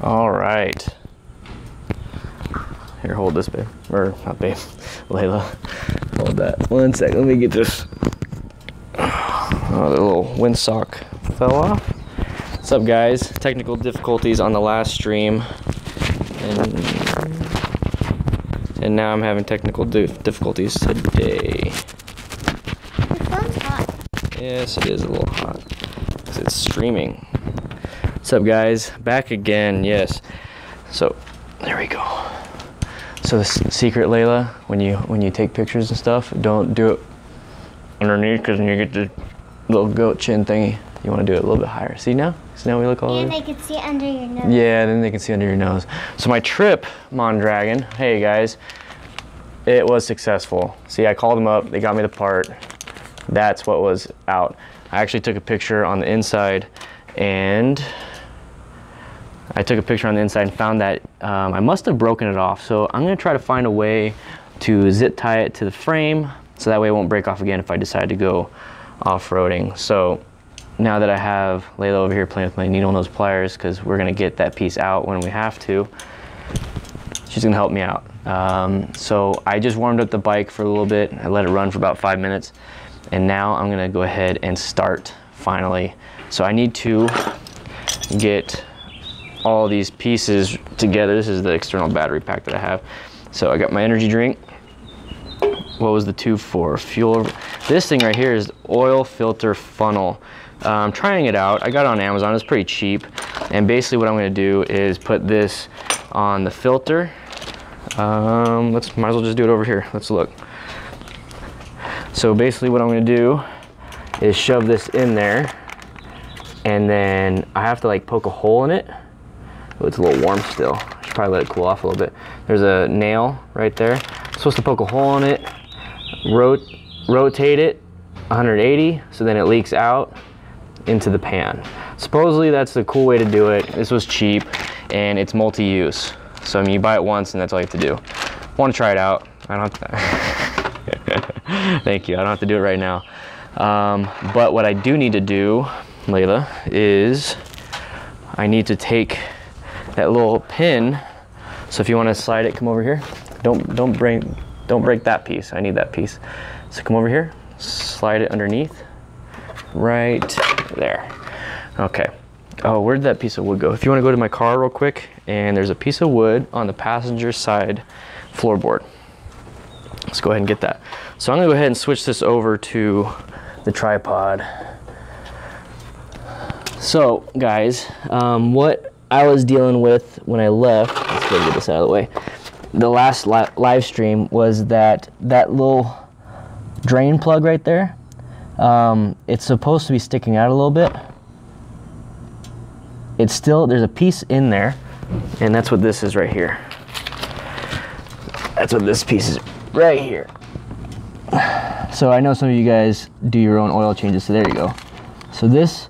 All right. Here, hold this, babe. Or not, babe. Layla. Hold that. One sec. Let me get this. Oh, the little windsock fell off. What's up, guys? Technical difficulties on the last stream. And now I'm having technical difficulties today. The phone's hot. Yes, it is a little hot. Because it's streaming. What's up, guys? Back again, yes. So, there we go. So the secret, Layla, when you take pictures and stuff, don't do it underneath, because when you get the little goat chin thingy, you want to do it a little bit higher. See now? See now we look all over? And they can see under your nose. Yeah, then they can see under your nose. So my trip, Mondragon, hey guys, it was successful. See, I called them up, they got me the part. That's what was out. I actually took a picture on the inside, and I took a picture on the inside and found that I must have broken it off. So I'm gonna try to find a way to zip tie it to the frame so that way it won't break off again if I decide to go off-roading. So now that I have Layla over here playing with my needle nose pliers, because we're gonna get that piece out when we have to, she's gonna help me out. So I just warmed up the bike for a little bit. I let it run for about 5 minutes. And now I'm gonna go ahead and start finally. So I need to get all these pieces together. This is the external battery pack that I have. So I got my energy drink. What was the tube for? Fuel. This thing right here is oil filter funnel. I'm trying it out. I got it on Amazon. It's pretty cheap. And basically what I'm going to do is put this on the filter. Might as well just do it over here. Let's look. So basically what I'm going to do is shove this in there, and then I have to like poke a hole in it. Oh, it's a little warm still. I should probably let it cool off a little bit. There's a nail right there. I'm supposed to poke a hole in it, rotate it 180 so then it leaks out into the pan. Supposedly that's the cool way to do it. This was cheap and it's multi-use. So I mean, you buy it once and that's all you have to do. Want to try it out? I don't have to. Thank you. I don't have to do it right now. But what I do need to do, Layla, is I need to take that little pin. So if you want to slide it, come over here. Don't break that piece. I need that piece. So come over here, slide it underneath, right there. Okay. Oh, where did that piece of wood go? If you want to go to my car real quick, and there's a piece of wood on the passenger side floorboard. Let's go ahead and get that. So I'm gonna go ahead and switch this over to the tripod. So guys, what I was dealing with when I left, let's go get this out of the way. The last live stream was that little drain plug right there, it's supposed to be sticking out a little bit. It's still, there's a piece in there, and that's what this is right here. That's what this piece is right here. So I know some of you guys do your own oil changes, so there you go. So this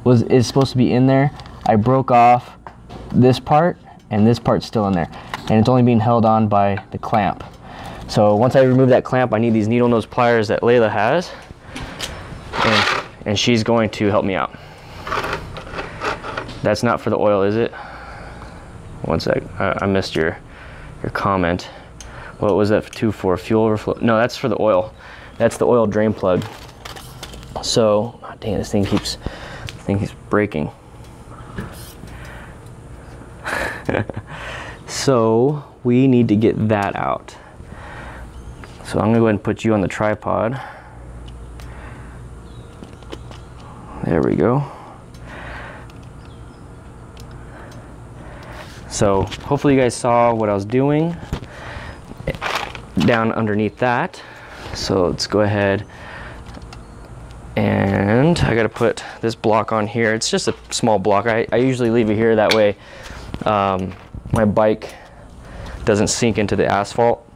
is supposed to be in there. I broke off this part, and this part's still in there, and it's only being held on by the clamp. So once I remove that clamp, I need these needle nose pliers that Layla has, and she's going to help me out. That's not for the oil, is it? One sec, I missed your comment. What was that tube for? Fuel overflow? No, that's for the oil. That's the oil drain plug. So, oh, dang, this thing keeps breaking. So we need to get that out. So I'm gonna go ahead and put you on the tripod. There we go. So hopefully you guys saw what I was doing down underneath that. So let's go ahead, and I gotta put this block on here. It's just a small block. I usually leave it here, that way my bike doesn't sink into the asphalt.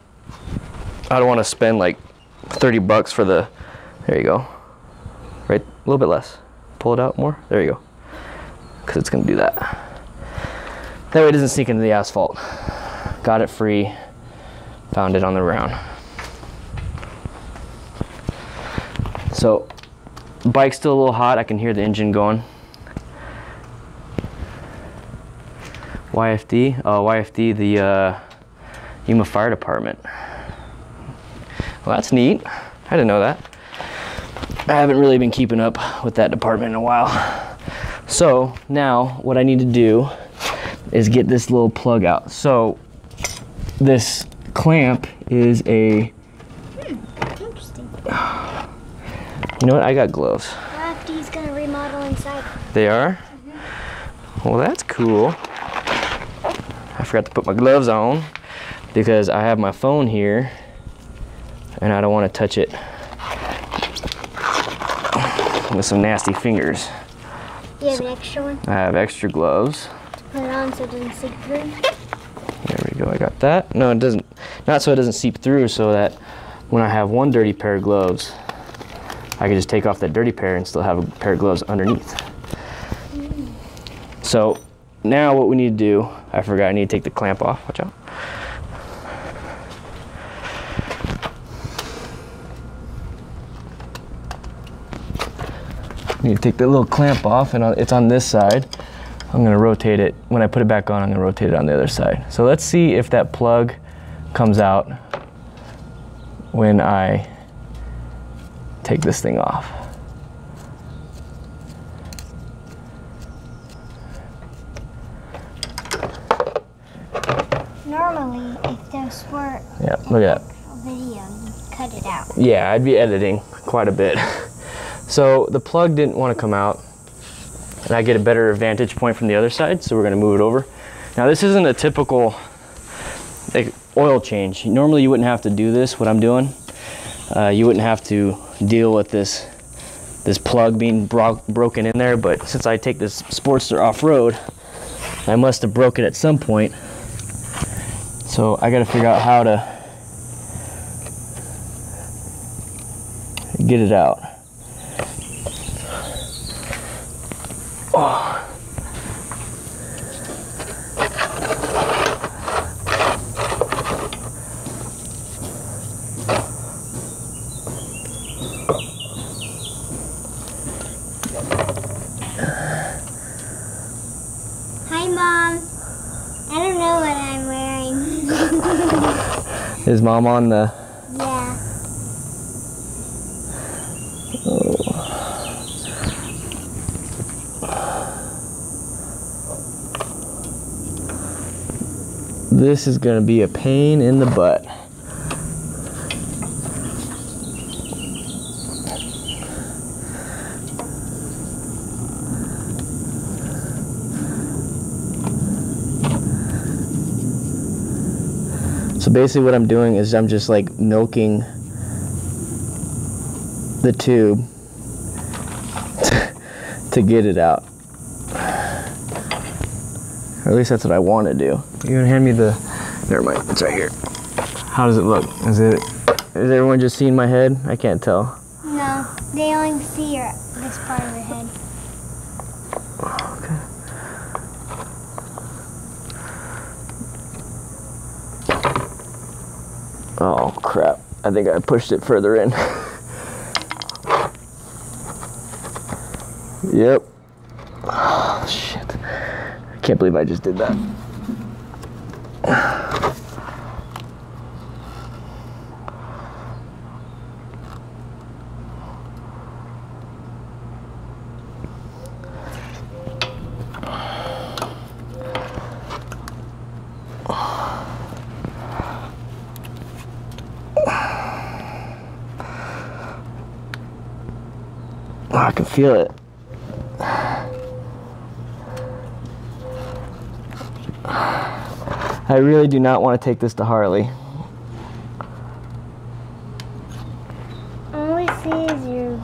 I don't want to spend like 30 bucks for the, there you go, right, a little bit less. Pull it out more, there you go, because it's gonna do that. That way it doesn't sink into the asphalt. Got it free, found it on the ground. So, bike's still a little hot. I can hear the engine going. YFD? Oh, YFD, the Yuma Fire Department. Well, that's neat. I didn't know that. I haven't really been keeping up with that department in a while. So now what I need to do is get this little plug out. So this clamp is a... Interesting. You know what? I got gloves. YFD's gonna remodel inside. They are? Well, that's cool. I forgot to put my gloves on because I have my phone here and I don't want to touch it with some nasty fingers. Do you have an extra one? I have extra gloves. Put it on so it doesn't seep through. There we go, I got that. No, it doesn't, not so it doesn't seep through, so that when I have one dirty pair of gloves, I can just take off that dirty pair and still have a pair of gloves underneath. So now what we need to do, I forgot, I need to take the clamp off, watch out. I need to take the little clamp off, and it's on this side. I'm gonna rotate it. When I put it back on, I'm gonna rotate it on the other side. So let's see if that plug comes out when I take this thing off. Normally, if those were Yeah, look at that. a video, you'd cut it out. Yeah, I'd be editing quite a bit. So the plug didn't want to come out, and I get a better vantage point from the other side, so we're going to move it over. Now this isn't a typical oil change. Normally you wouldn't have to do this, what I'm doing. You wouldn't have to deal with this plug being broken in there, but since I take this Sportster off-road, I must have broke it at some point. So I got to figure out how to get it out. Oh. Hi, Mom. I don't know what I'm wearing. Is Mom on the... Yeah. This is going to be a pain in the butt. So basically what I'm doing is I'm just like milking the tube to get it out. Or at least that's what I want to do. You gonna hand me the... Never mind, it's right here. How does it look? Is everyone just seeing my head? I can't tell. No, they only see this part of your head. Okay. Oh crap, I think I pushed it further in. Yep. Oh shit. I can't believe I just did that. Oh, I can feel it. I really do not want to take this to Harley. All we see is your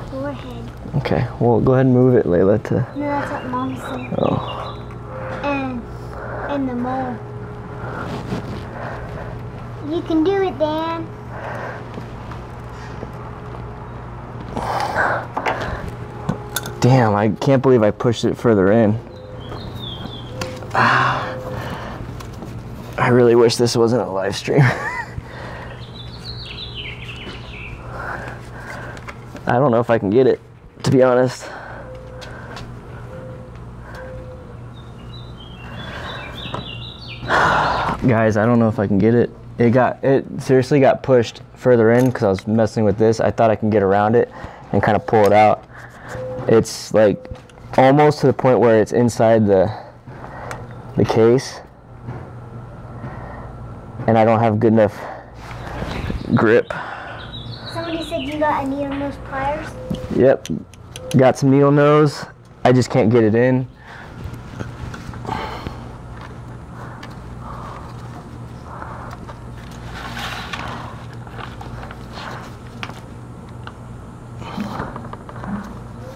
forehead. Okay, well go ahead and move it, Layla, to... No, that's what Mom said. Oh. And the mole. You can do it, Dan. Damn, I can't believe I pushed it further in. I really wish this wasn't a live stream. I don't know if I can get it, to be honest. Guys, I don't know if I can get it. It seriously got pushed further in because I was messing with this. I thought I can get around it and kind of pull it out. It's like almost to the point where it's inside the case, and I don't have good enough grip. Somebody said you got a needle nose pliers. Yep, got some needle nose. I just can't get it in.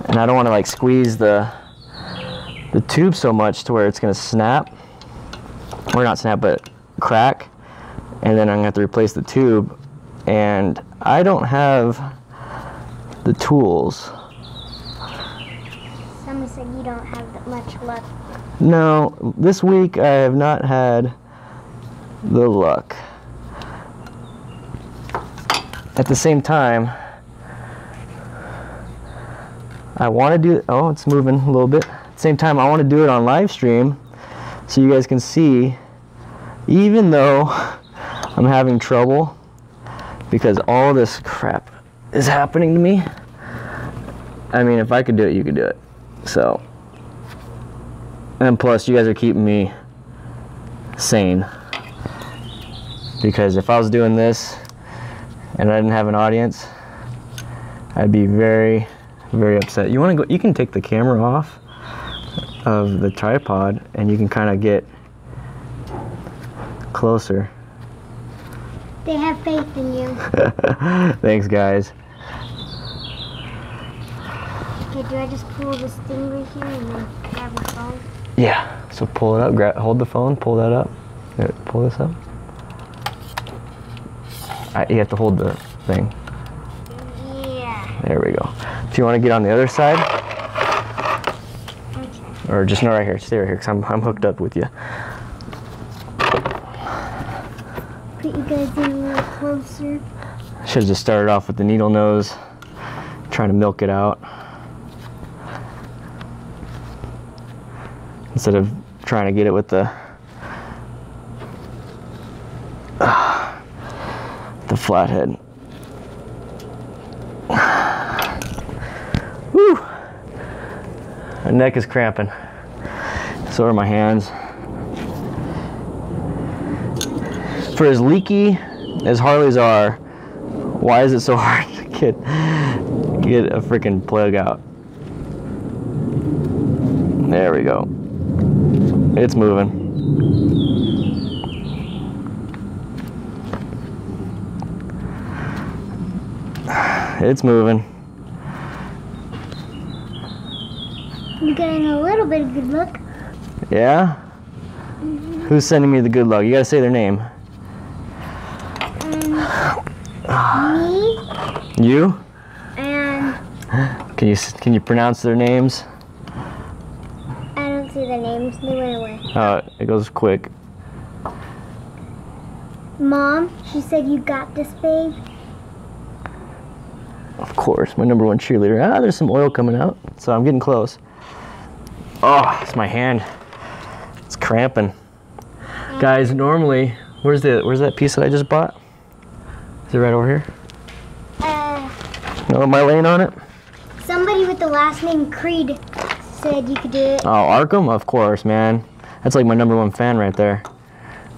And I don't want to like squeeze the tube so much to where it's going to snap, or not snap, but crack, and then I'm going to have to replace the tube, and I don't have the tools. Someone said you don't have that much luck. No, this week I have not had the luck. At the same time, I want to do, oh, it's moving a little bit. At the same time, I want to do it on live stream so you guys can see, even though I'm having trouble because all this crap is happening to me. I mean, if I could do it, you could do it. So, and plus you guys are keeping me sane, because if I was doing this and I didn't have an audience, I'd be very, very upset. You want to go, you can take the camera off of the tripod and you can kind of get closer. They have faith in you. Thanks, guys. Okay, do I just pull this thing right here and then grab the phone? Yeah, so pull it up, hold the phone, pull that up. Here, pull this up. You have to hold the thing. Yeah. There we go. If you want to get on the other side, Okay. or just no, right here, stay right here, because I'm hooked up with you. Put you guys in a little closer. Should have just started off with the needle nose, trying to milk it out, instead of trying to get it with the flathead. Woo! My neck is cramping. So are my hands. For as leaky as Harleys are, why is it so hard to get a freaking plug out? There we go. It's moving. It's moving. You're getting a little bit of good luck. Yeah? Mm-hmm. Who's sending me the good luck? You gotta say their name. Me. You? And Can you pronounce their names? I don't see the names. They went away. Oh, it goes quick. Mom, she said you got this, babe. Of course, my #1 cheerleader. Ah, there's some oil coming out, so I'm getting close. Oh, it's my hand. It's cramping. Guys, normally, where's that piece that I just bought? Is it right over here? No, am I laying on it? Somebody with the last name Creed said you could do it. Oh, Arkham? Of course, man. That's like my #1 fan right there.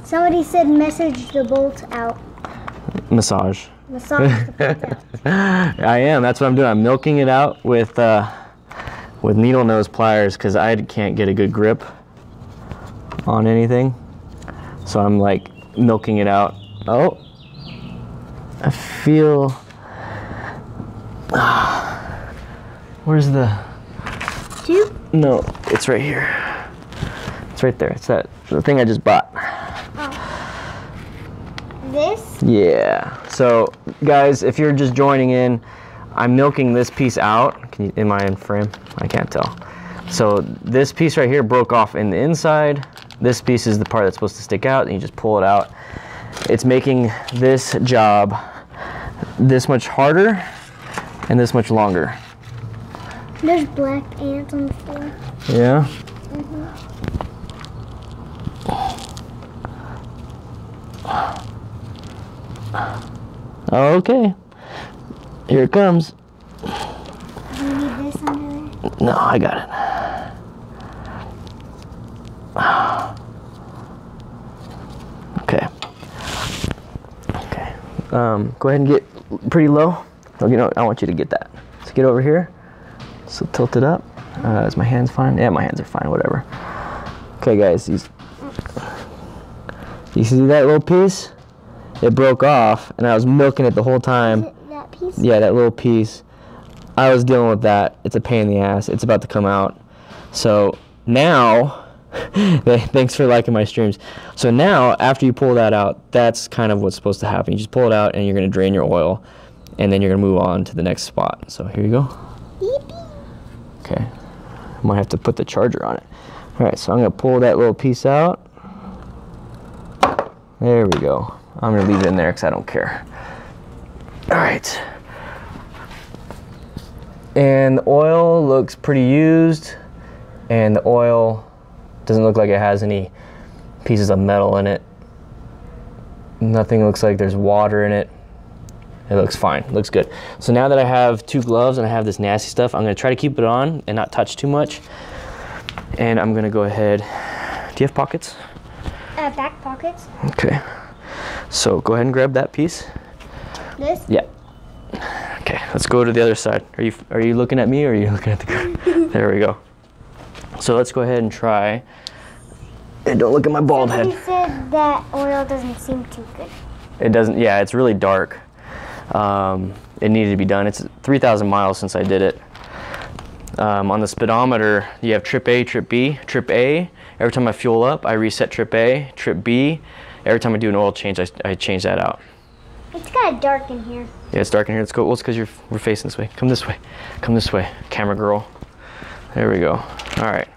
Somebody said message the bolt out. Massage. Massage the bolt out. I am. That's what I'm doing. I'm milking it out with needle nose pliers because I can't get a good grip on anything. So I'm like milking it out. Oh, I feel. Where's the Tube? No, it's right here. It's right there. It's the thing I just bought. Oh. This? Yeah. So, guys, if you're just joining in, I'm milking this piece out. Am I in frame? I can't tell. So this piece right here broke off in the inside. This piece is the part that's supposed to stick out, and you just pull it out. It's making this job this much harder and this much longer. There's black ants on the floor. Yeah? Okay. Here it comes. Do you need this under there? No, I got it. Okay. Okay. Go ahead and get pretty low. Oh, you know, I want you to get that. So get over here. So tilt it up. Is my hands fine? Yeah, my hands are fine, whatever. Okay, guys, you see that little piece? It broke off, and I was milking it the whole time. Is it that piece? Yeah, that little piece. I was dealing with that. It's a pain in the ass. It's about to come out. So now, thanks for liking my streams. So now, after you pull that out, that's kind of what's supposed to happen. You just pull it out, and you're going to drain your oil, and then you're going to move on to the next spot. So here you go. Okay. I might have to put the charger on it. All right, so I'm going to pull that little piece out. There we go. I'm going to leave it in there because I don't care. All right. And the oil looks pretty used, and the oil doesn't look like it has any pieces of metal in it. Nothing looks like there's water in it. It looks fine. It looks good. So now that I have two gloves and I have this nasty stuff, I'm going to try to keep it on and not touch too much. And I'm going to go ahead. Do you have pockets? Back pockets. Okay. So go ahead and grab that piece. This? Yeah. Okay, let's go to the other side. Are you looking at me or are you looking at the ground? There we go. So let's go ahead and try. And don't look at my bald head. You said that oil doesn't seem too good. It doesn't, yeah, it's really dark. It needed to be done. It's 3,000 miles since I did it. On the speedometer, you have trip A, trip B. Trip A, every time I fuel up, I reset trip A. Trip B, every time I do an oil change, I change that out. It's kind of dark in here. Yeah, it's dark in here. Let's go. Well, it's because we're facing this way. Come this way. Come this way, camera girl. There we go. All right.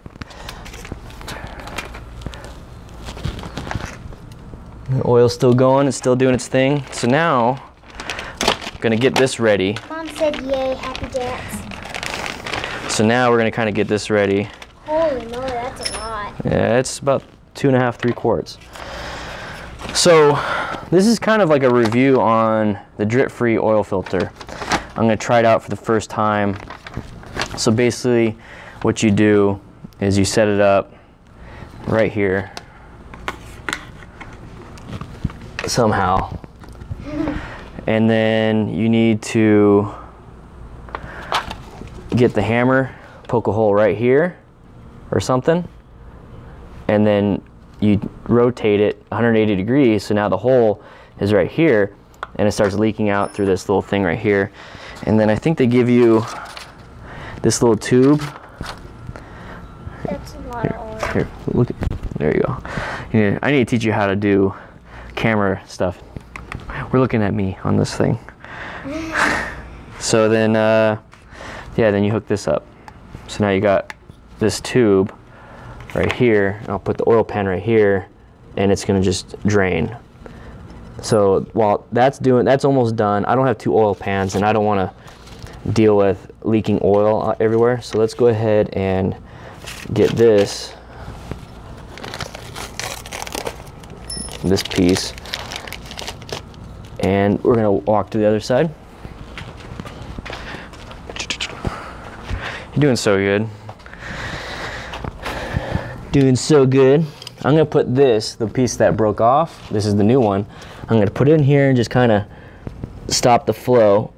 The oil's still going. It's still doing its thing. So now, I'm gonna get this ready. Mom said, "Yay, happy dance." So now we're gonna kind of get this ready. Holy moly, that's a lot. Yeah, it's about 2.5, 3 quarts. So this is kind of like a review on the drip-free oil filter. I'm gonna try it out for the first time. So basically what you do is you set it up right here somehow. And then you need to get the hammer, poke a hole right here or something, and then you rotate it 180 degrees, so now the hole is right here, and it starts leaking out through this little thing right here. And then I think they give you this little tube. That's a lot of oil. Here, look at, there you go. Yeah, I need to teach you how to do camera stuff. We're looking at me on this thing. So then, yeah, then you hook this up. So now you got this tube right here. I'll put the oil pan right here, and it's gonna just drain. So while that's almost done, I don't have 2 oil pans, and I don't wanna deal with leaking oil everywhere. So let's go ahead and get this piece, and we're gonna walk to the other side. You're doing so good. Doing so good. I'm gonna put this, the piece that broke off, this is the new one, I'm gonna put it in here and just kind of stop the flow.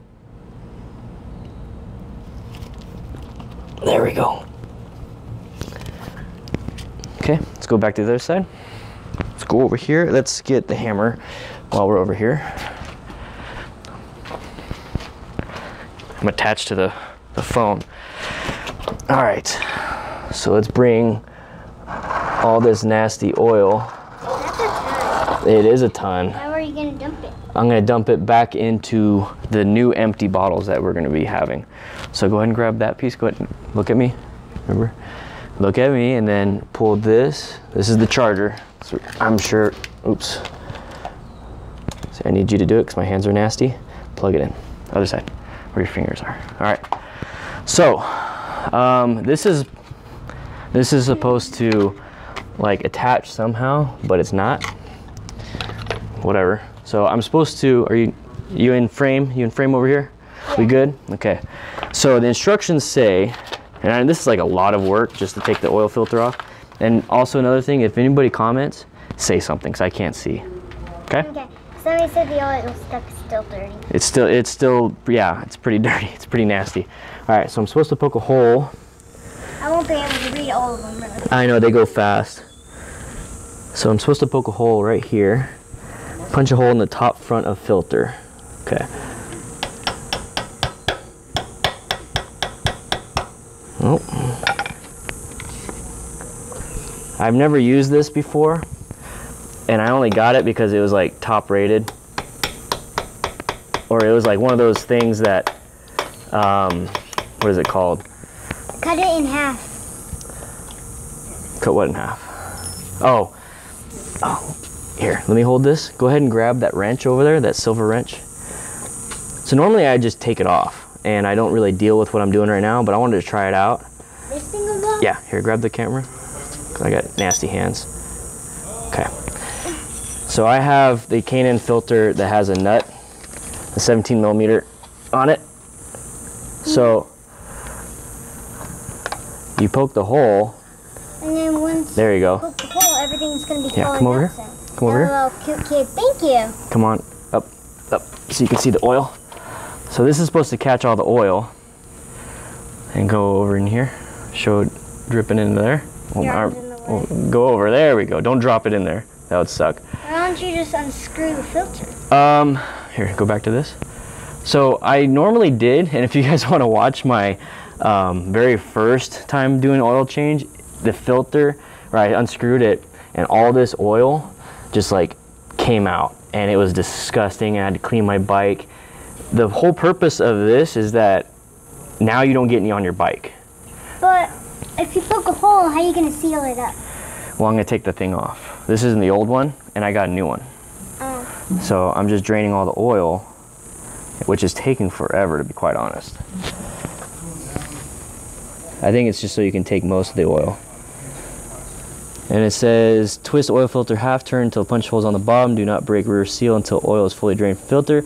There we go. Okay, let's go back to the other side. Let's go over here. Let's get the hammer while we're over here. I'm attached to the phone. All right, so let's bring all this nasty oil. That's a ton. It is a ton. How are you going to dump it? I'm going to dump it back into the new empty bottles that we're going to be having. So go ahead and grab that piece. Go ahead and look at me. Remember? Look at me and then pull this. This is the charger. So I'm sure, oops. So I need you to do it because my hands are nasty. Plug it in. Other side, where your fingers are. All right. So this is supposed to like attach somehow, but it's not. whatever. So I'm supposed to, you in frame? You in frame over here? Yeah. We good? Okay. So the instructions say, and this is like a lot of work just to take the oil filter off. And also another thing, if anybody comments, say something because I can't see. Okay? Okay. Somebody said the oil stuff is still dirty. It's still, yeah, it's pretty dirty. It's pretty nasty. All right, so I'm supposed to poke a hole. I won't be able to read all of them. Really. I know, they go fast. So I'm supposed to poke a hole right here. Punch a hole in the top front of filter. Okay. Oh. I've never used this before, and I only got it because it was like top rated, or it was like one of those things that, what is it called? Cut it in half. Cut what in half? Oh, here, let me hold this. Go ahead and grab that wrench over there, that silver wrench. So normally I just take it off, and I don't really deal with what I'm doing right now, but I wanted to try it out. This thing goes off? Yeah, here, grab the camera. I got nasty hands. Okay. So I have the K&N filter that has a nut, a 17 millimeter on it. So you poke the hole. And then once there you go. You poke the hole, everything's going to be come over here. Come over here. Cute kid, thank you. Come on, up, so you can see the oil. So this is supposed to catch all the oil and go over in here. Show it dripping into there. Go over. There we go. Don't drop it in there. That would suck. Why don't you just unscrew the filter? Here, go back to this. So I normally did, and if you guys want to watch my very first time doing oil change, the filter, I unscrewed it, and all this oil just like came out, and it was disgusting. I had to clean my bike. The whole purpose of this is that now you don't get any on your bike. But if you poke a hole, how are you going to seal it up? Well, I'm going to take the thing off. This isn't the old one, and I got a new one. Oh. So I'm just draining all the oil, which is taking forever, to be quite honest. I think it's just so you can take most of the oil. And it says, twist oil filter half turn until punch holes on the bottom. Do not break rear seal until oil is fully drained from filter.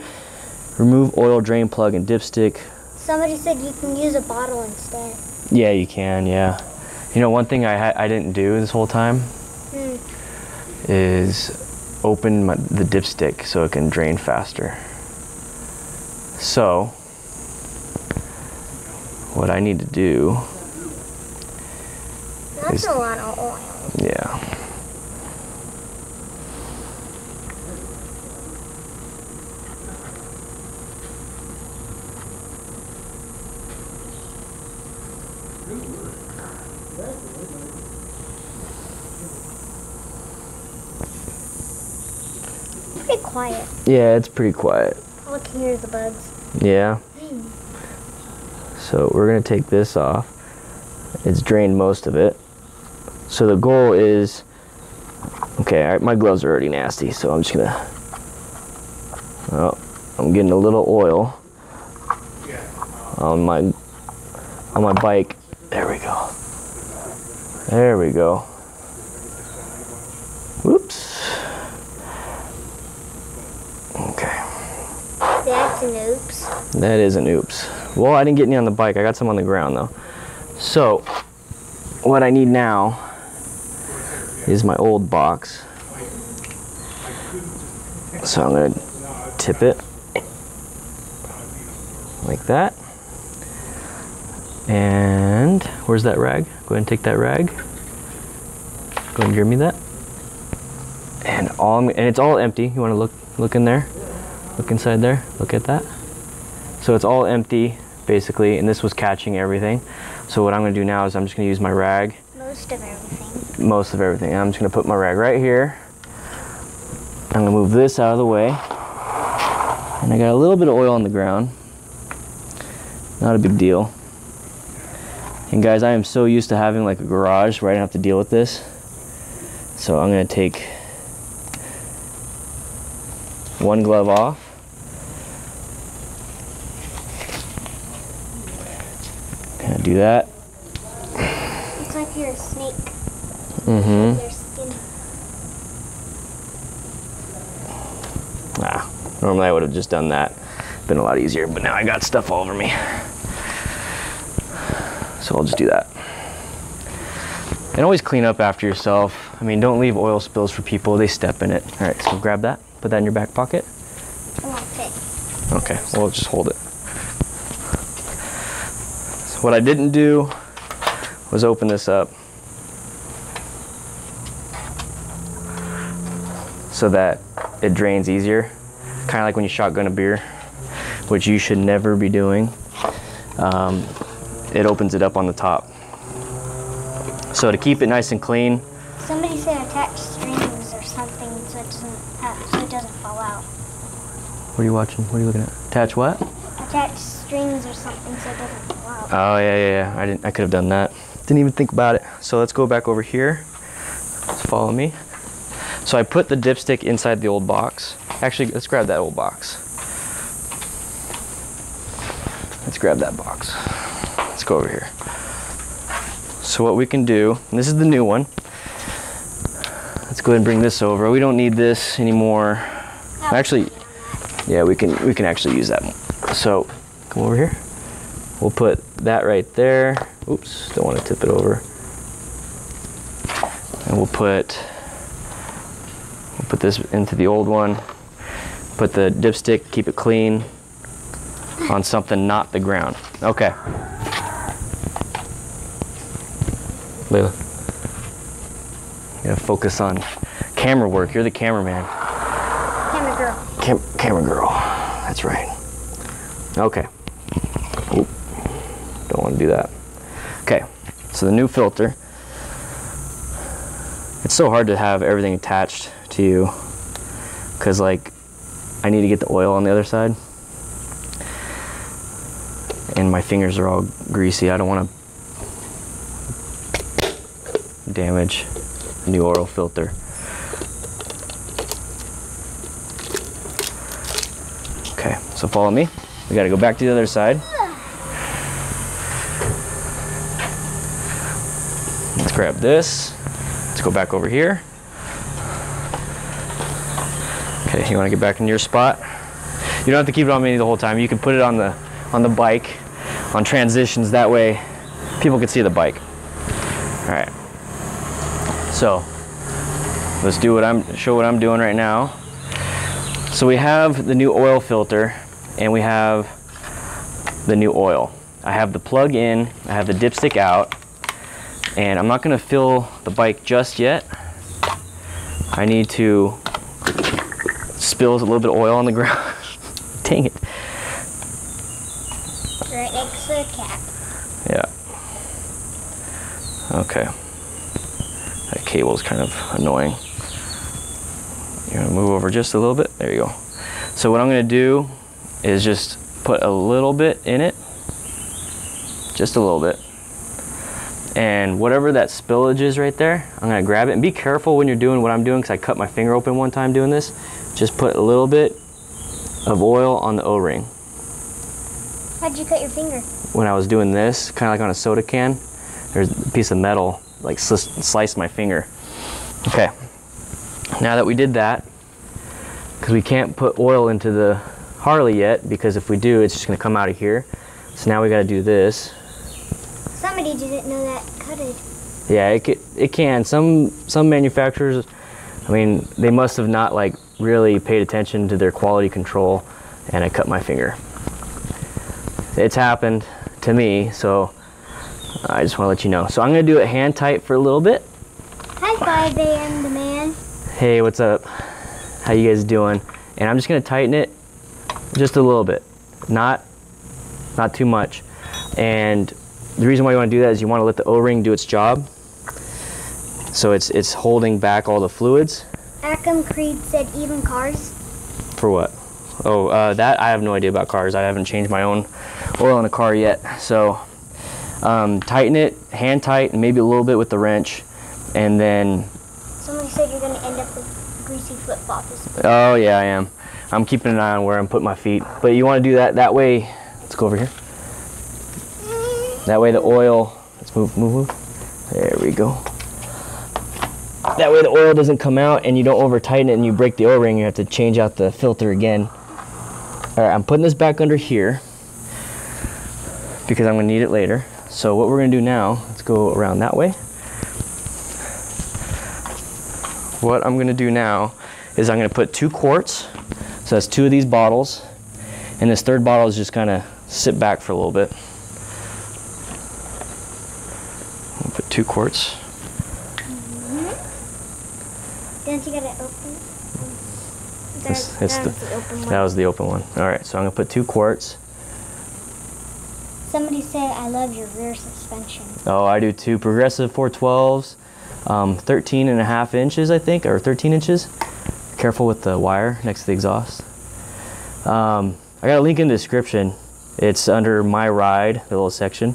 Remove oil drain plug and dipstick. Somebody said you can use a bottle instead. Yeah, you can, yeah. You know, one thing I didn't do this whole time is open the dipstick so it can drain faster. So, what I need to do is a lot of oil. Yeah. Pretty quiet. Yeah, it's pretty quiet. All I can hear is the bugs. Yeah. So we're gonna take this off. It's drained most of it. So the goal is, okay, my gloves are already nasty, so I'm just gonna, I'm getting a little oil on my bike. There we go. There we go. Whoops. Okay. That's an oops. That is an oops. Well, I didn't get any on the bike. I got some on the ground though. So what I need now is my old box. So I'm gonna tip it like that. And where's that rag? Go ahead and take that rag. Go ahead and give me that. And it's all empty. You want to look in there? Look inside there. Look at that. So it's all empty basically, and this was catching everything. So what I'm going to do now is I'm just going to use my rag. Most of everything. Most of everything. I'm just going to put my rag right here. I'm going to move this out of the way. And I got a little bit of oil on the ground. Not a big deal. And guys, I am so used to having like a garage where I don't have to deal with this. So I'm going to take one glove off. Kind of do that. It's like you're a snake. Mm-hmm. Their skin. Normally I would have just done that. Been a lot easier, but now I got stuff all over me. So I'll just do that. And always clean up after yourself. I mean, don't leave oil spills for people. They step in it. All right, so grab that. Put that in your back pocket. It won't fit. Okay, well, just hold it. So what I didn't do was open this up so that it drains easier. Kind of like when you shotgun a beer, which you should never be doing. It opens it up on the top. So to keep it nice and clean. Somebody said attach strings or something so it doesn't fall out. What are you watching? What are you looking at? Attach what? Attach strings or something so it doesn't fall out. Oh yeah. I could have done that. Didn't even think about it. So let's go back over here. Just follow me. So I put the dipstick inside the old box. Actually, let's grab that old box. Let's grab that box. Let's go over here. So what we can do, and this is the new one. Let's go ahead and bring this over. We don't need this anymore. Actually, yeah, we can actually use that one. So come over here. We'll put that right there. Oops, don't want to tip it over. And we'll put this into the old one. Put the dipstick, keep it clean on something not the ground. Okay. Layla, you gotta focus on camera work. You're the cameraman. Camera girl. Camera girl. That's right. Okay. Oop. Don't want to do that. Okay. So the new filter. It's so hard to have everything attached to you because, like, I need to get the oil on the other side. And my fingers are all greasy. I don't want to damage the new oil filter. Okay, so follow me. We got to go back to the other side. Let's grab this. Let's go back over here. Okay, you want to get back in your spot. You don't have to keep it on me the whole time. You can put it on the bike, on transitions. That way, people can see the bike. All right. So let's show what I'm doing right now. So we have the new oil filter and we have the new oil. I have the plug in, I have the dipstick out, and I'm not going to fill the bike just yet. I need to spill a little bit of oil on the ground. Dang it. Right next to the cap. Yeah. Okay. That cable's kind of annoying. You're gonna move over just a little bit. There you go. So what I'm gonna do is just put a little bit in it. Just a little bit. And whatever that spillage is right there, I'm gonna grab it. And be careful when you're doing what I'm doing, because I cut my finger open one time doing this. Just put a little bit of oil on the O-ring. How'd you cut your finger? When I was doing this, kind of like on a soda can, there's a piece of metal like sliced my finger. Okay, now that we did that, because we can't put oil into the Harley yet, because if we do, it's just gonna come out of here. So now we gotta do this. Somebody didn't know that cutted. Yeah, it can. Some manufacturers, I mean, they must have not like really paid attention to their quality control, and I cut my finger. It's happened to me, so I just want to let you know. So I'm going to do it hand tight for a little bit. High five, Dan the man. Hey, what's up? How you guys doing? And I'm just going to tighten it just a little bit, not too much. And the reason why you want to do that is you want to let the O-ring do its job. So it's holding back all the fluids. Ackham Creed said even cars. For what? Oh, that I have no idea about cars. I haven't changed my own oil in a car yet. So tighten it, hand tight, and maybe a little bit with the wrench, and then. Somebody said you're going to end up with greasy flip-flops. Oh yeah, I am. I'm keeping an eye on where I'm putting my feet. But you want to do that way. Let's go over here. That way the oil. Let's move. There we go. That way the oil doesn't come out and you don't over tighten it and you break the oil ring. You have to change out the filter again. All right, I'm putting this back under here because I'm gonna need it later. So what we're gonna do now, let's go around that way. What I'm gonna do now is I'm gonna put 2 quarts. So that's 2 of these bottles. And this third bottle is just kinda sit back for a little bit. I'll put 2 quarts. Didn't you get it open? That was the open one. All right, so I'm gonna put 2 quarts. Somebody said, I love your rear suspension. Oh, I do too. Progressive 412s, 13.5 inches, I think, or 13 inches. Careful with the wire next to the exhaust. I got a link in the description. It's under my ride, the little section.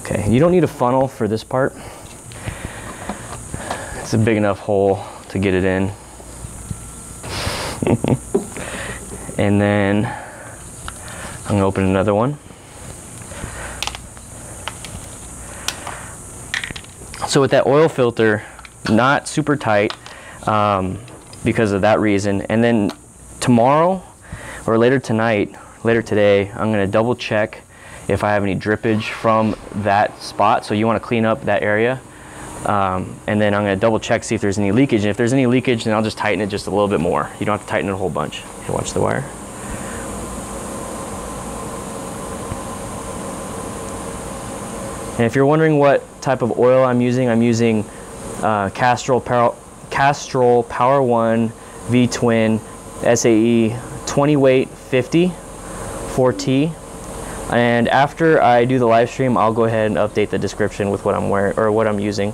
Okay, you don't need a funnel for this part. It's a big enough hole to get it in. And then I'm gonna open another one. So with that oil filter, not super tight because of that reason. And then tomorrow or later tonight, later today, I'm gonna double check if I have any drippage from that spot. So you wanna clean up that area. And then I'm gonna double check, see if there's any leakage. And if there's any leakage, then I'll just tighten it just a little bit more. You don't have to tighten it a whole bunch. Here, watch the wire. And if you're wondering what type of oil I'm using Castrol Power 1 V-Twin SAE 20 weight 50 4T. And after I do the live stream, I'll go ahead and update the description with what I'm wearing or what I'm using.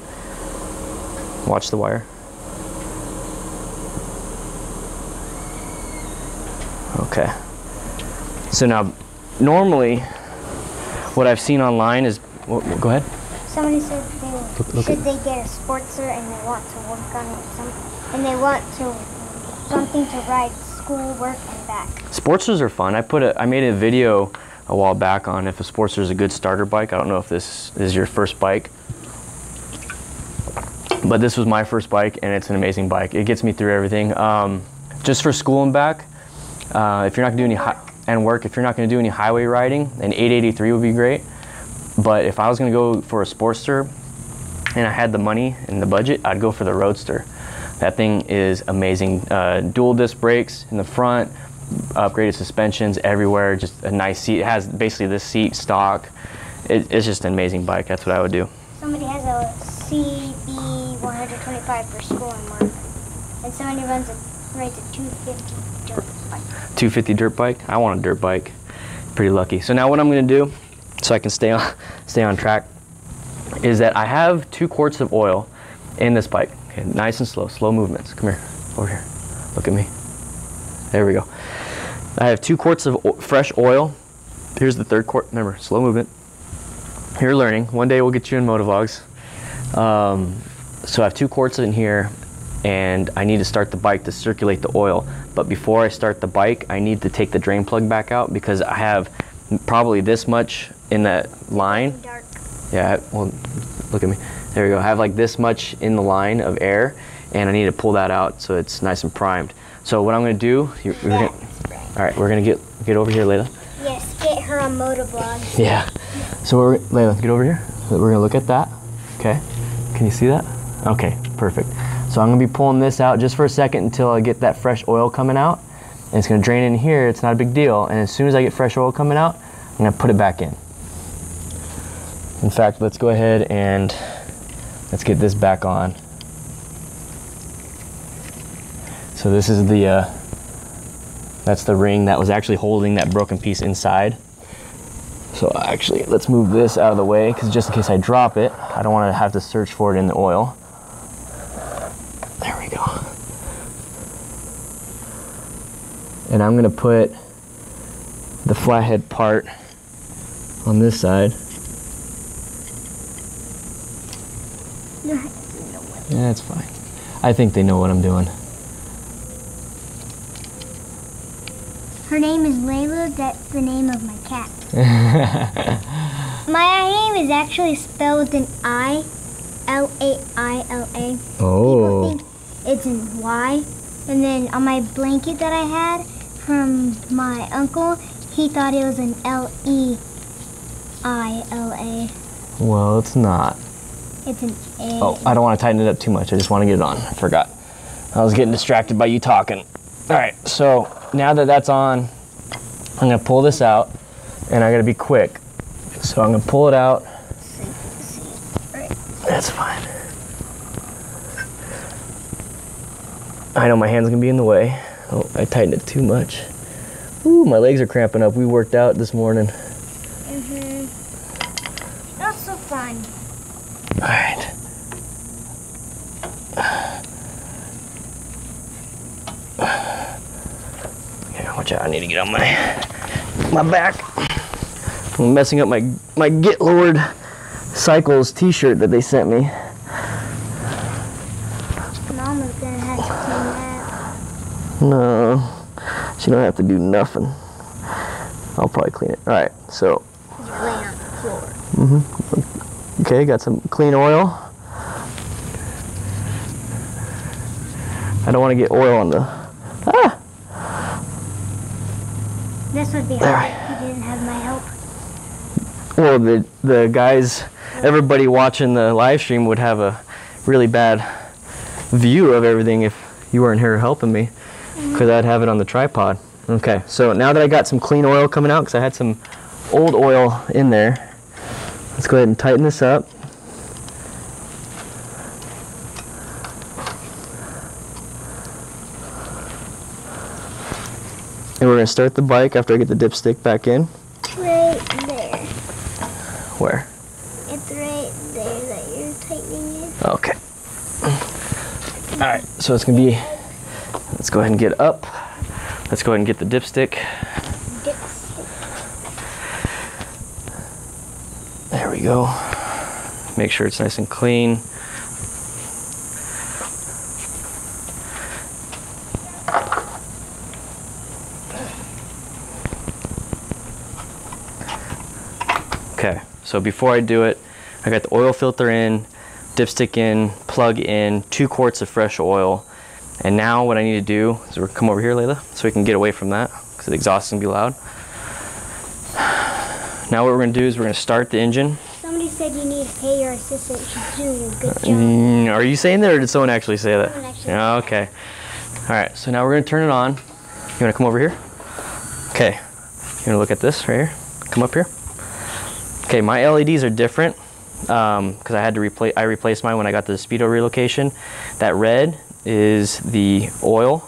Watch the wire. Okay. So now, normally, what I've seen online is, go ahead. Somebody said should they get a Sportster and they want to work on it, and they want something to ride school, work, and back. Sportsters are fun. I made a video a while back on if a Sportster is a good starter bike. I don't know if this is your first bike, but this was my first bike and it's an amazing bike. It gets me through everything. Just for school and back, if you're not gonna do any if you're not gonna do any highway riding, an 883 would be great. But if I was gonna go for a Sportster and I had the money and the budget, I'd go for the Roadster. That thing is amazing. Dual disc brakes in the front, upgraded suspensions everywhere, just a nice seat. It has basically this seat stock. It's just an amazing bike. That's what I would do. Somebody has a CB 125 for school and work, and somebody rides a 250 dirt bike. 250 dirt bike? I want a dirt bike. Pretty lucky. So now what I'm gonna do, so I can stay on track, is that I have 2 quarts of oil in this bike. Okay, nice and slow movements. Come here, over here. Look at me. There we go. I have 2 quarts of fresh oil. Here's the 3rd quart. Remember, slow movement. You're learning. One day we'll get you in motovlogs. So I have 2 quarts in here, and I need to start the bike to circulate the oil. But before I start the bike, I need to take the drain plug back out because I have probably this much in that line. Dark. Yeah, well, look at me. There we go. I have like this much in the line of air, and I need to pull that out so it's nice and primed. So what I'm gonna do, all right, we're gonna get over here, Layla. Yes, get her on motovlogs. Yeah. So Layla, get over here. We're gonna look at that. Okay. Can you see that? Okay, perfect. So I'm gonna be pulling this out just for a second until I get that fresh oil coming out. And it's gonna drain in here, it's not a big deal. And as soon as I get fresh oil coming out, I'm gonna put it back in. In fact, let's go ahead and let's get this back on. So this is that's the ring that was actually holding that broken piece inside. So actually, let's move this out of the way, because just in case I drop it, I don't want to have to search for it in the oil. There we go. And I'm going to put the flathead part on this side. Yeah, it's fine. I think they know what I'm doing. Her name is Layla. That's the name of my cat. My name is actually spelled with an I, L-A-I-L-A. Oh. People think it's in Y. And then on my blanket that I had from my uncle, he thought it was an L-E-I-L-A. Well, it's not. It's an A. Oh, I don't want to tighten it up too much. I just want to get it on. I forgot. I was getting distracted by you talking. All right, so now that that's on, I'm gonna pull this out, and I gotta be quick. So I'm gonna pull it out. Right. That's fine. I know my hand's gonna be in the way. Oh, I tightened it too much. Ooh, my legs are cramping up. We worked out this morning. Not so fun. All right. Yeah, watch out, I need to get on my back. I'm messing up my Get Lowered Cycles t-shirt that they sent me. Mama's gonna have to clean that. No, she don't have to do nothing. I'll probably clean it. All right, so. You're laying on the floor. Okay, got some clean oil. I don't want to get oil on the. Ah! This would be hard if you didn't have my help. Well, the guys, everybody watching the live stream would have a really bad view of everything if you weren't here helping me, because I'd have it on the tripod. Okay, so now that I got some clean oil coming out, because I had some old oil in there, let's go ahead and tighten this up. And we're going to start the bike after I get the dipstick back in. Right there. Where? It's right there that you're tightening it. Okay. All right, so it's going to be, let's go ahead and get up. Let's go ahead and get the dipstick. There we go. Make sure it's nice and clean. Okay, so before I do it, I got the oil filter in, dipstick in, plug in, 2 quarts of fresh oil. And now what I need to do is we're come over here, Layla, so we can get away from that because the exhaust is gonna be loud. Now what we're gonna do is we're gonna start the engine. Somebody said you need to pay your assistant. She's doing a good job. Are you saying that, or did someone actually say that? Someone actually Yeah, okay. All right, so now we're gonna turn it on. You wanna come over here? Okay, you wanna look at this right here? Come up here. Okay, my LEDs are different because I had to replaced mine when I got the Speedo relocation. That red is the oil.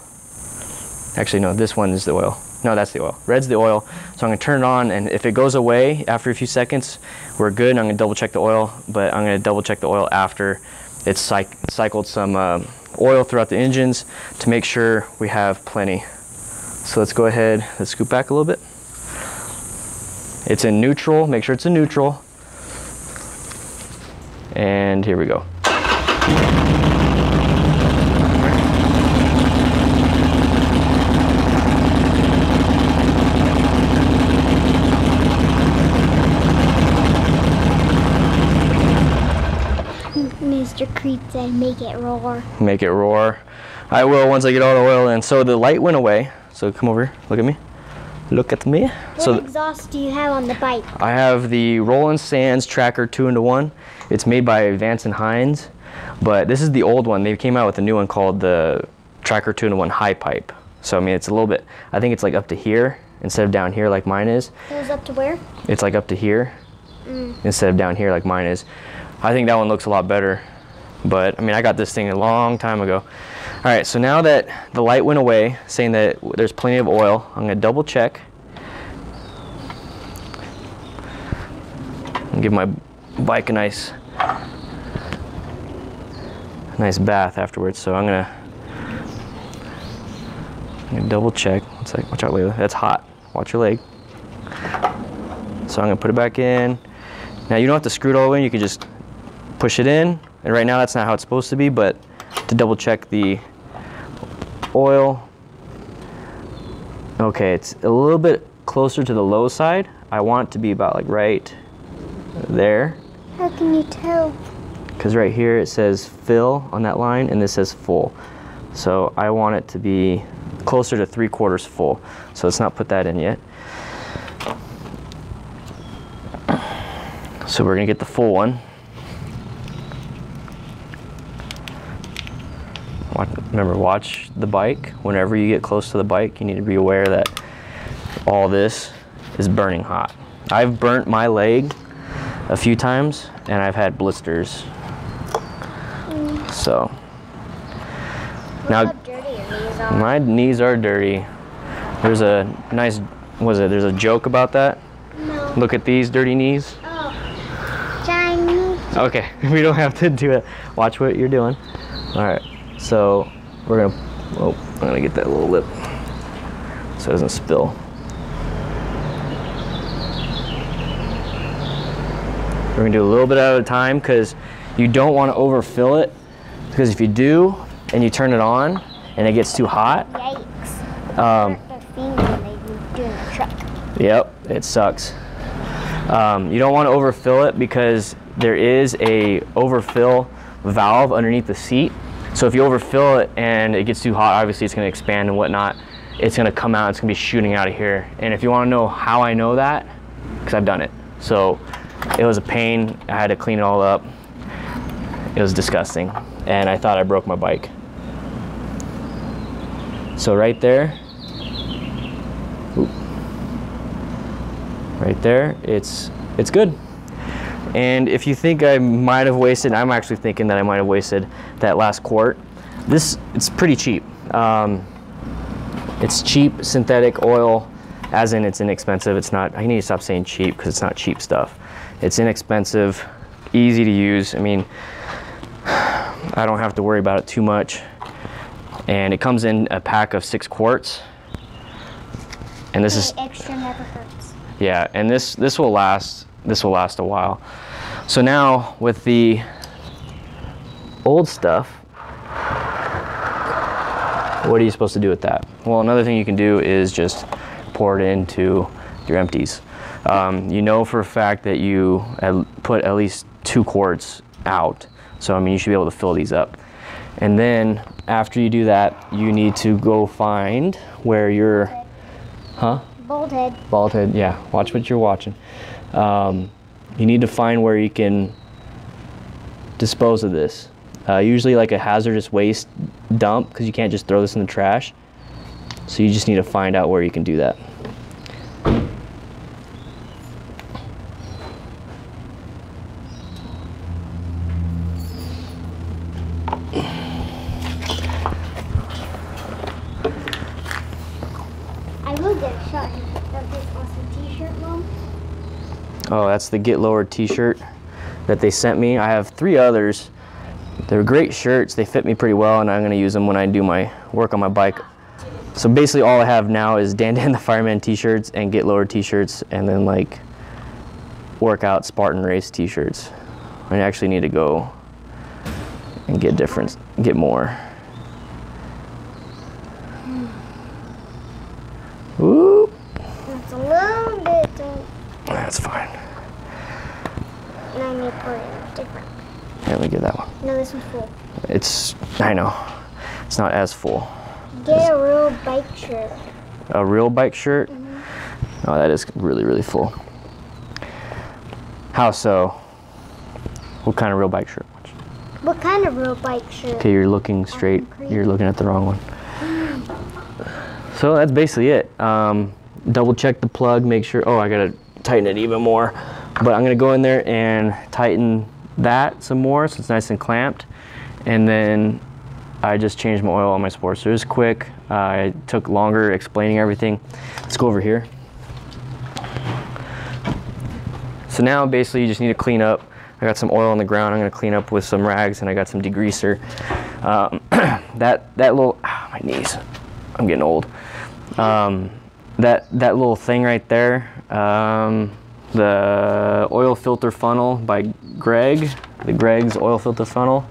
Actually, no, this one is the oil. No, that's the oil. Red's the oil. So I'm gonna turn it on, and if it goes away after a few seconds, we're good. I'm gonna double check the oil, but I'm gonna double check the oil after it's cycled some oil throughout the engines to make sure we have plenty. So let's go ahead, let's scoot back a little bit. It's in neutral, make sure it's in neutral. And here we go. Mr. Creed said make it roar. Make it roar. I will once I get all the oil in. So the light went away. So come over here, look at me. Look at me. What exhaust do you have on the bike? I have the Roland Sands Tracker 2-in-1. It's made by Vance and Hines, but this is the old one. They came out with a new one called the Tracker 2-in-1 High Pipe. So I mean, it's a little bit, I think it's like up to here instead of down here like mine is. It goes up to where? It's like up to here instead of down here like mine is. I think that one looks a lot better, but I mean, I got this thing a long time ago. All right, so now that the light went away, saying that there's plenty of oil, I'm gonna double check. And give my bike a nice bath afterwards. So I'm gonna double check. It's like, watch out, Layla, that's hot. Watch your leg. So I'm gonna put it back in. Now you don't have to screw it all the way in, you can just push it in. And right now that's not how it's supposed to be, but to double check the oil. Okay, it's a little bit closer to the low side. I want it to be about like right there. How can you tell? because right here it says fill on that line and this says full. So I want it to be closer to 3/4 full. So let's not put that in yet. So we're gonna get the full one. Remember, watch the bike. Whenever you get close to the bike, you need to be aware that all this is burning hot. I've burnt my leg a few times and I've had blisters. So now Look how dirty your knees are. my knees are dirty. There's a nice, there's a joke about that? No. Look at these dirty knees. Oh. Chinese. Okay, we don't have to do it. Watch what you're doing. All right, so we're gonna, oh, I'm gonna get that little lip so it doesn't spill. We're gonna do a little bit at a time because you don't want to overfill it, because if you do and you turn it on and it gets too hot, Yikes. Hurt their finger when they do in the truck. yep, it sucks. You don't want to overfill it because there is a overfill valve underneath the seat. So if you overfill it and it gets too hot, obviously it's going to expand and whatnot. It's going to come out, it's going to be shooting out of here. And if you want to know how I know that, because I've done it. So it was a pain. I had to clean it all up. It was disgusting. And I thought I broke my bike. So right there, right there, it's good. And if you think I might have wasted, I'm actually thinking that I might have wasted that last quart. It's pretty cheap. It's cheap synthetic oil, as in it's inexpensive. It's not, I need to stop saying cheap because it's not cheap stuff. It's inexpensive, easy to use. I mean, I don't have to worry about it too much. And it comes in a pack of 6 quarts. And this is extra never hurts. Yeah, and this will last a while. So now with the old stuff, what are you supposed to do with that? Well, another thing you can do is just pour it into your empties. You know for a fact that you put at least 2 quarts out. So I mean, you should be able to fill these up. And then after you do that, you need to go find where your, huh? Bald head. Bald head, yeah. Watch what you're watching. You need to find where you can dispose of this. Usually like a hazardous waste dump, because you can't just throw this in the trash. So you just need to find out where you can do that. I will get a shot of this awesome t-shirt, Mom. Oh, that's the Get Lowered t-shirt that they sent me. I have 3 others. They're great shirts. They fit me pretty well, and I'm going to use them when I do my work on my bike. So basically all I have now is DanDanTheFireman t-shirts and Get Lowered t-shirts, and then like workout Spartan race t-shirts. I actually need to go and get more. Whoop. It's a little bit. That's fine. And I need to put it different. Here, let me get that one. No, this one's full. I know. It's not as full. Get a real bike shirt. A real bike shirt? Oh, that is really, really full. How so? What kind of real bike shirt? What kind of real bike shirt? Okay, you're looking straight. You're looking at the wrong one. So that's basically it. Double check the plug, make sure, oh, I gotta tighten it even more. But I'm gonna go in there and tighten that some more so it's nice and clamped. And then I just changed my oil on my Sportster. It was quick. It took longer explaining everything. Let's go over here. So now basically you just need to clean up. I got some oil on the ground. I'm gonna clean up with some rags, and I got some degreaser. That little, my knees, I'm getting old. That little thing right there, the oil filter funnel by Greg's oil filter funnel.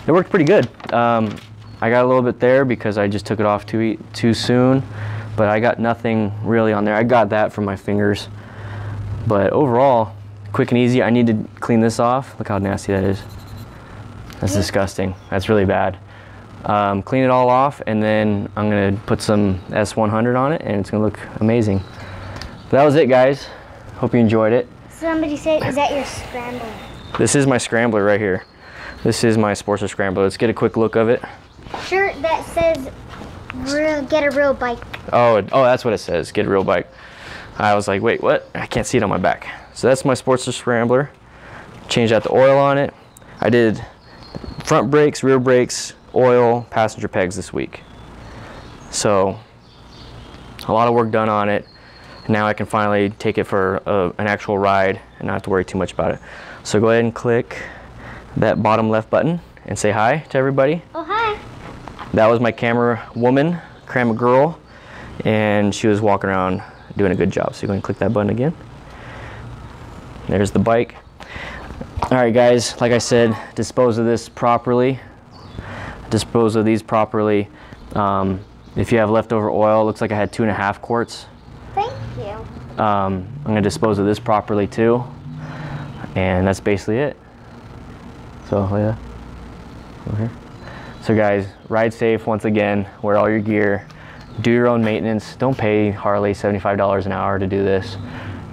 It worked pretty good. I got a little bit there because I just took it off too soon, but I got nothing really on there. I got that from my fingers, but overall, quick and easy. I need to clean this off. Look how nasty that is. That's disgusting. That's really bad. Clean it all off, and then I'm gonna put some S100 on it, and it's gonna look amazing. But that was it, guys. Hope you enjoyed it. Somebody said, is that your scrambler? This is my scrambler right here. This is my Sportster scrambler. Let's get a quick look of it. Shirt that says, get a real bike. Oh, that's what it says, get a real bike. I was like, wait, what? I can't see it on my back. So that's my Sportster scrambler. Changed out the oil on it. I did front brakes, rear brakes, oil, passenger pegs this week. So a lot of work done on it. Now I can finally take it for an actual ride and not have to worry too much about it. So go ahead and click that bottom left button and say hi to everybody. Oh, hi. That was my camera woman, camera girl, and she was walking around doing a good job. So you go ahead and click that button again. There's the bike. All right, guys, like I said, dispose of this properly. Dispose of these properly. If you have leftover oil, looks like I had 2.5 quarts. Thank you. I'm gonna dispose of this properly too. And that's basically it. So, yeah, over here. So guys, ride safe once again, wear all your gear, do your own maintenance. Don't pay Harley $75 an hour to do this.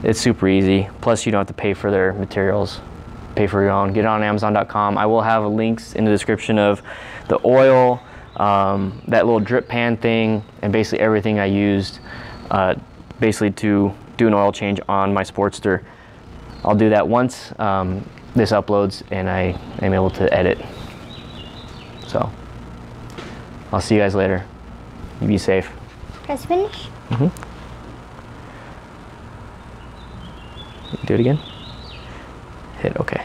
It's super easy. Plus you don't have to pay for their materials. Pay for your own, get it on Amazon.com. I will have links in the description of the oil, that little drip pan thing, and basically everything I used basically to do an oil change on my Sportster. I'll do that once this uploads and I am able to edit. So I'll see you guys later. You be safe. Press finish. Do it again. Hit OK.